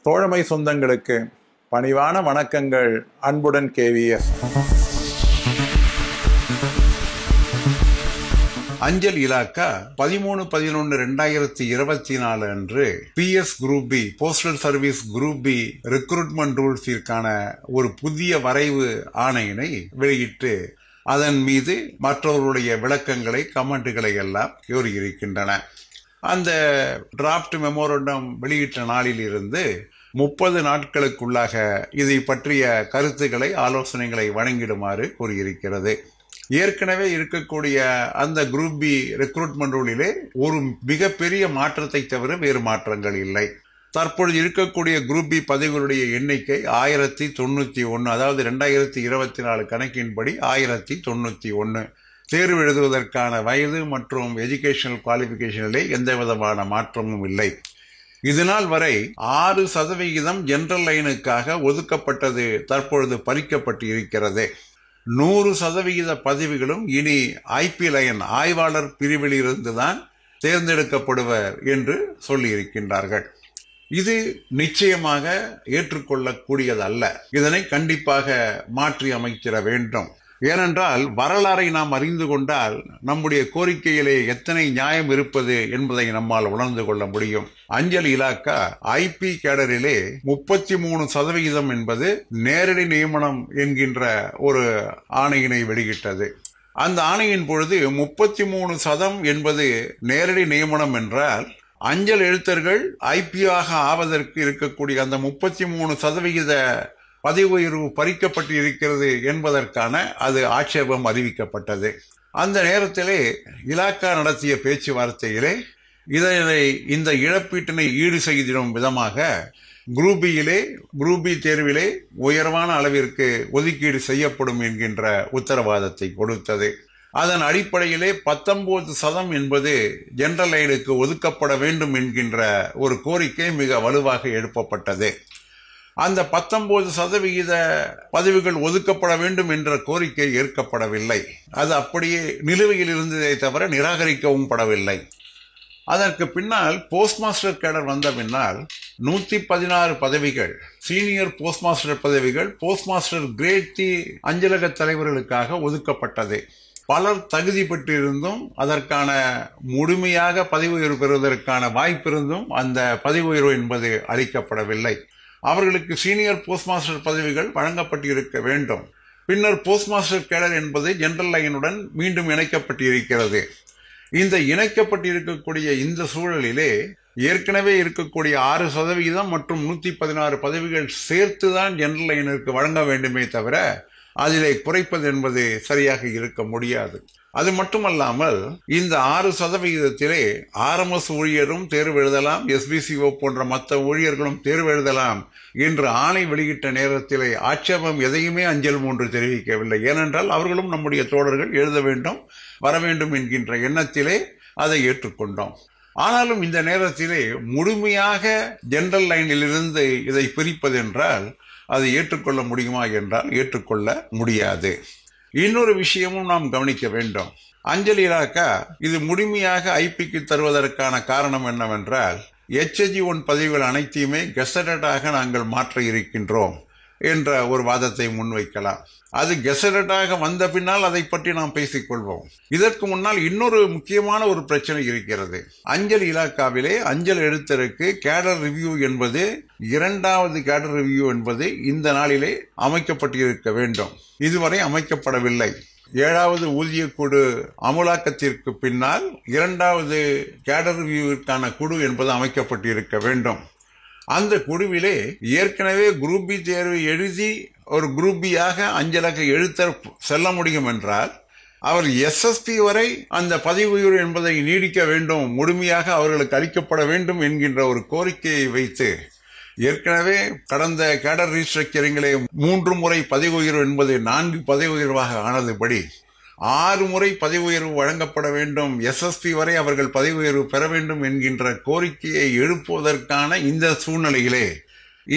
தோழமை சொந்தங்களுக்கு பணிவான வணக்கங்கள். அன்புடன் KVS. அஞ்சல் இலாக்கா 13/11/2024 அன்று PS group B postal service group B recruitment ரூல்ஸிற்கான ஒரு புதிய வரைவு ஆணையினை வெளியிட்டு அதன் மீது மற்றவர்களுடைய விளக்கங்களை, கமெண்ட்டுகளை எல்லாம் கூறியிருக்கின்றன. அந்த டிராப்ட் மெமோரண்டம் வெளியிட்ட நாளில் இருந்து 30 நாட்களுக்குள்ளாக இதை பற்றிய கருத்துக்களை, ஆலோசனைகளை வழங்கிடுமாறு கூறியிருக்கிறது. ஏற்கனவே இருக்கக்கூடிய அந்த குரூப் பி ரெக்ரூட்மெண்ட் ரூலிலே ஒரு மிகப்பெரிய மாற்றத்தை தவிர வேறு மாற்றங்கள் இல்லை. தற்பொழுது இருக்கக்கூடிய குரூப் பி பதவிகளுடைய எண்ணிக்கை 1091, அதாவது 2024 கணக்கின்படி 1091. தேர்வு எழுதுவதற்கான வயது மற்றும் எஜுகேஷனல் குவாலிபிகேஷனிலே எந்த விதமான மாற்றமும் இல்லை. இதனால் வரை 6% ஜெனரல் லைனுக்காக ஒதுக்கப்பட்டது தற்பொழுது பறிக்கப்பட்டு இருக்கிறது. 100% பதவிகளும் இனி IP லைன் ஆய்வாளர் பிரிவில் இருந்துதான் தேர்ந்தெடுக்கப்படுவர் என்று சொல்லியிருக்கின்றார்கள். இது நிச்சயமாக ஏற்றுக்கொள்ளக்கூடியதல்ல. இதனை கண்டிப்பாக மாற்றி அமைத்திட வேண்டும். ஏனென்றால் வரலாறை நாம் அறிந்து கொண்டால் நம்முடைய கோரிக்கையிலே எத்தனை நியாயம் இருப்பது என்பதை நம்மால் உணர்ந்து கொள்ள முடியும். அஞ்சல் இலாக்கா IP கேடரிலே 33% என்பது நேரடி நியமனம் என்கின்ற ஒரு ஆணையினை வெளியிட்டது. அந்த ஆணையின் பொழுது 33% என்பது நேரடி நியமனம் என்றால் அஞ்சல் எழுத்தர்கள் IP-ஆக ஆவதற்கு இருக்கக்கூடிய அந்த 33% பதவி உயர்வு பறிக்கப்பட்டு இருக்கிறது என்பதற்கான அது ஆட்சேபம் அறிவிக்கப்பட்டது. அந்த நேரத்திலே இலாக்கா நடத்திய பேச்சுவார்த்தையிலே இந்த இழப்பீட்டினை ஈடு செய்திடும் விதமாக குரூப் பி தேர்விலே உயர்வான அளவிற்கு ஒதுக்கீடு செய்யப்படும் என்கின்ற உத்தரவாதத்தை கொடுத்தது. அதன் அடிப்படையிலே 19% என்பது ஜெனரல் லைனுக்கு ஒதுக்கப்பட வேண்டும் என்கின்ற ஒரு கோரிக்கை மிக வலுவாக எழுப்பப்பட்டது. அந்த 19% பதவிகள் ஒதுக்கப்பட வேண்டும் என்ற கோரிக்கை ஏற்கப்படவில்லை. அது அப்படியே நிலுவையில் இருந்ததை தவிர நிராகரிக்கவும் படவில்லை. அதற்கு பின்னால் போஸ்ட் மாஸ்டர் கேடர் வந்த பின்னால் 116 பதவிகள், சீனியர் போஸ்ட் மாஸ்டர் பதவிகள் போஸ்ட் மாஸ்டர் கிரேட் டி அஞ்சலக தலைவர்களுக்காக ஒதுக்கப்பட்டது. பலர் தகுதி பெற்றிருந்தும் அதற்கான முழுமையாக பதவி உயர்வு பெறுவதற்கான வாய்ப்பிருந்தும் அந்த பதவி உயர்வு என்பது அளிக்கப்படவில்லை. அவர்களுக்கு சீனியர் போஸ்ட் மாஸ்டர் பதவிகள் வழங்கப்பட்டிருக்க வேண்டும். பின்னர் போஸ்ட் மாஸ்டர் கேடர் என்பது ஜெனரல் லைனுடன் மீண்டும் இணைக்கப்பட்டிருக்கிறது. இந்த இணைக்கப்பட்டிருக்கக்கூடிய இந்த சூழலிலே ஏற்கனவே இருக்கக்கூடிய 6% மற்றும் 116 பதவிகள் சேர்த்துதான் ஜெனரல் லைனிற்கு வழங்க வேண்டுமே தவிர அதிலே குறைப்பது என்பது சரியாக இருக்க முடியாது. அது மட்டுமல்லாமல் இந்த 6%-த்திலே RMS ஊழியரும் தேர்வு எழுதலாம், SBCO போன்ற மற்ற ஊழியர்களும் தேர்வு எழுதலாம் என்று ஆணை வெளியிட்ட நேரத்திலே ஆட்சேபம் எதையுமே அஞ்சல் 3 தெரிவிக்கவில்லை. ஏனென்றால் அவர்களும் நம்முடைய தோழர்கள் எழுத வேண்டும், வர வேண்டும் என்கின்ற எண்ணத்திலே அதை ஏற்றுக்கொண்டோம். ஆனாலும் இந்த நேரத்திலே முழுமையாக ஜெனரல் லைனில் இருந்து இதை பிரிப்பதென்றால் அதை ஏற்றுக்கொள்ள முடியுமா என்றால் ஏற்றுக்கொள்ள முடியாது. இன்னொரு விஷயமும் நாம் கவனிக்க வேண்டும். அஞ்சல் இலாக்கா இது முழுமையாக IP-க்கு தருவதற்கான காரணம் என்னவென்றால் HG1 பதவிகள் அனைத்தையுமே கெசட்டடாக நாங்கள் மாற்ற இருக்கின்றோம் என்ற ஒரு வாதத்தை முன்வைக்கலாம். அது கெசட்டடாக வந்த பின்னால் அதை பற்றி நாம் பேசிக்கொள்வோம். இதற்கு முன்னால் இன்னொரு முக்கியமான ஒரு பிரச்சனை இருக்கிறது. அஞ்சல் இலாக்காவிலே அஞ்சல் எழுத்தருக்கு கேடர் ரிவ்யூ என்பது 2வது கேடர் ரிவ்யூ என்பது இந்த நாளிலே அமைக்கப்பட்டிருக்க வேண்டும். இதுவரை அமைக்கப்படவில்லை. 7வது ஊதிய குழு அமுலாக்கத்திற்கு பின்னால் 2வது கேடர் ரிவ்யூவிற்கான குழு என்பது அமைக்கப்பட்டிருக்க வேண்டும். அந்த குழுவிலே ஏற்கனவே குரூப் பி தேர்வு எழுதி ஒரு குரூப் பியாக அஞ்சலக எழுத்தர் செல்ல முடியும் என்றால் அவர் SSP வரை அந்த பதவி உயர்வு என்பதை நீடிக்க வேண்டும், முழுமையாக அவர்களுக்கு அளிக்கப்பட வேண்டும் என்கின்ற ஒரு கோரிக்கையை வைத்து ஏற்கனவே கடந்த கேடர் ரீஸ்ட்ரக்சரிங்களே 3 முறை பதவி உயர்வு என்பது 4 பதவி உயர்வாக ஆனதுபடி 6 முறை பதவி உயர்வு வழங்கப்பட வேண்டும், SSP வரை அவர்கள் பதவி உயர்வு பெற வேண்டும் என்கின்ற கோரிக்கையை எழுப்புவதற்கான இந்த சூழ்நிலையிலே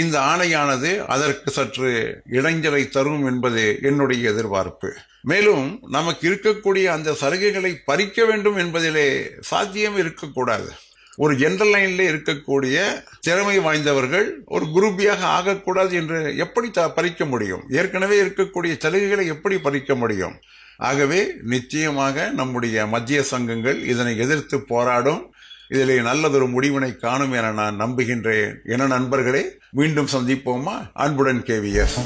இந்த ஆணையானது அதற்கு சற்று இடைஞ்சலை தரும் என்பது என்னுடைய எதிர்பார்ப்பு. மேலும் நமக்கு இருக்கக்கூடிய அந்த சலுகைகளை பறிக்க வேண்டும் என்பதிலே சாத்தியம் இருக்கக்கூடாது. ஒரு ஜெனரல் லைன்ல இருக்கக்கூடிய திறமை வாய்ந்தவர்கள் ஒரு குரூப் பியாக ஆகக்கூடாது என்று எப்படி பறிக்க முடியும்? ஏற்கனவே இருக்கக்கூடிய சலுகைகளை எப்படி பறிக்க முடியும்? ஆகவே நிச்சயமாக நம்முடைய மத்திய சங்கங்கள் இதனை எதிர்த்து போராடும். இதிலே நல்லதொரு முடிவினை காணும் என நான் நம்புகின்றேன். என நண்பர்களே, மீண்டும் சந்திப்போமா? அன்புடன் KVS.